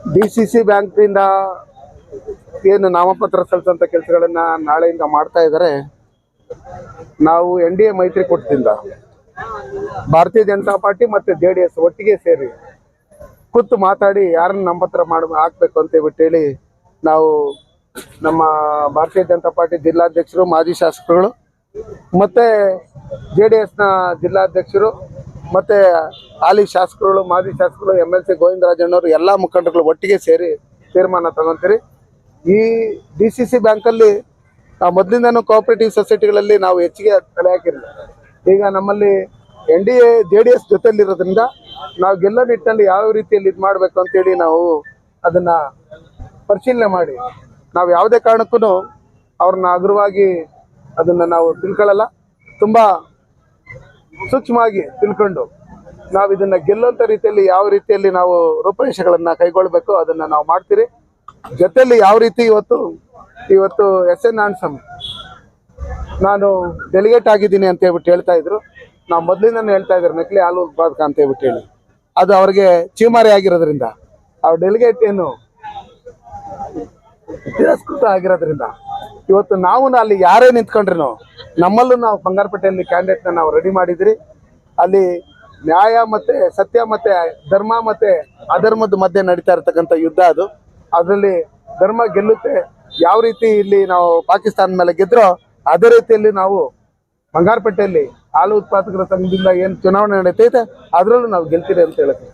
DCC ಬ್ಯಾಂಕ್ನಿಂದ ಏನು ನಾಮಪತ್ರ ಸಲ್ಲಿಸುವಂಥ ಕೆಲಸಗಳನ್ನ ನಾಳೆಯಿಂದ ಮಾಡ್ತಾ ಇದ್ದಾರೆ. ನಾವು NDA ಮೈತ್ರಿಕೂಟದಿಂದ ಭಾರತೀಯ ಜನತಾ ಪಾರ್ಟಿ ಮತ್ತು JDS ಒಟ್ಟಿಗೆ ಸೇರಿ ಕೂತು ಮಾತಾಡಿ ಯಾರನ್ನ ನಾಮಪತ್ರ ಹಾಕಬೇಕು ಅಂತ ಹೇಳಿ ನಾವು ನಮ್ಮ ಭಾರತೀಯ ಜನತಾ ಪಾರ್ಟಿ ಜಿಲ್ಲಾಧ್ಯಕ್ಷರು, ಮಾಜಿ ಶಾಸಕರುಗಳು ಮತ್ತು JDSನ ಜಿಲ್ಲಾಧ್ಯಕ್ಷರು ಮತ್ತು ಹಾಲಿ ಶಾಸಕರುಗಳು, ಮಾಜಿ ಶಾಸಕರು, MLC ಗೋವಿಂದರಾಜಣ್ಣವರು ಎಲ್ಲ ಮುಖಂಡರುಗಳು ಒಟ್ಟಿಗೆ ಸೇರಿ ತೀರ್ಮಾನ ತಗೊಂತೀರಿ. ಈ DCC ಬ್ಯಾಂಕಲ್ಲಿ ಮೊದಲಿಂದನೂ ಕೋಆಪರೇಟಿವ್ ಸೊಸೈಟಿಗಳಲ್ಲಿ ನಾವು ಹೆಚ್ಚಿಗೆ ತಲೆ ಹಾಕಿರಲಿಲ್ಲ. ಈಗ ನಮ್ಮಲ್ಲಿ NDA JDS ಜೊತೆಯಲ್ಲಿರೋದ್ರಿಂದ ನಾವು ಗೆಲ್ಲೋ ನಿಟ್ಟಿನಲ್ಲಿ ಯಾವ ರೀತಿಯಲ್ಲಿ ಇದು ಮಾಡಬೇಕು ಅಂತೇಳಿ ನಾವು ಅದನ್ನು ಪರಿಶೀಲನೆ ಮಾಡಿ ನಾವು ಯಾವುದೇ ಕಾರಣಕ್ಕೂ ಅವ್ರನ್ನ ಹಗುರವಾಗಿ ಅದನ್ನು ನಾವು ತಿಳ್ಕೊಳ್ಳಲ್ಲ. ತುಂಬ ಸೂಕ್ಷ್ಮವಾಗಿ ತಿಳ್ಕೊಂಡು ನಾವು ಇದನ್ನು ಗೆಲ್ಲುವಂಥ ರೀತಿಯಲ್ಲಿ ಯಾವ ರೀತಿಯಲ್ಲಿ ನಾವು ರೂಪರೇಷೆಗಳನ್ನು ಕೈಗೊಳ್ಳಬೇಕು ಅದನ್ನು ನಾವು ಮಾಡ್ತೀರಿ. ಜೊತೆಯಲ್ಲಿ ಯಾವ ರೀತಿ ಇವತ್ತು SN ಆನ್ಸಮ್ ನಾನು ಡೆಲಿಗೇಟ್ ಆಗಿದ್ದೀನಿ ಅಂತ ಹೇಳ್ತಾ ಇದ್ರು. ನಾವು ಮೊದಲಿಂದನೇ ಹೇಳ್ತಾ ಇದ್ದಾರೆ ನಕಲಿ ಹಾಲು ಉತ್ಪಾದಕ ಅಂತ ಹೇಳಿ ಅದು ಅವ್ರಿಗೆ ಚೀಮಾರಿ ಆಗಿರೋದ್ರಿಂದ ಅವ್ರ ಡೆಲಿಗೇಟ್ ಏನು ತಿರಸ್ಕೃತ ಆಗಿರೋದ್ರಿಂದ ಇವತ್ತು ನಾವು ಅಲ್ಲಿ ಯಾರೇ ನಿಂತ್ಕೊಂಡ್ರು ನಮ್ಮಲ್ಲೂ ನಾವು ಬಂಗಾರಪೇಟೆಯಲ್ಲಿ ಕ್ಯಾಂಡಿಡೇಟ್ನ ನಾವು ರೆಡಿ ಮಾಡಿದ್ರಿ. ಅಲ್ಲಿ ನ್ಯಾಯ ಮತ್ತು ಸತ್ಯ ಮತ್ತು ಧರ್ಮ ಮತ್ತು ಅಧರ್ಮದ ಮಧ್ಯೆ ನಡೀತಾ ಇರತಕ್ಕಂಥ ಯುದ್ಧ ಅದು. ಅದರಲ್ಲಿ ಧರ್ಮ ಗೆಲ್ಲುತ್ತೆ. ಯಾವ ರೀತಿ ಇಲ್ಲಿ ನಾವು ಪಾಕಿಸ್ತಾನ ಮೇಲೆ ಗೆದ್ರೋ ಅದೇ ರೀತಿಯಲ್ಲಿ ನಾವು ಬಂಗಾರಪೇಟೆಯಲ್ಲಿ ಹಾಲು ಉತ್ಪಾದಕರ ಸಂಘದಿಂದ ಏನು ಚುನಾವಣೆ ನಡೀತೈತೆ ಅದರಲ್ಲೂ ನಾವು ಗೆಲ್ತೀರಿ ಅಂತ ಹೇಳುತ್ತೆ.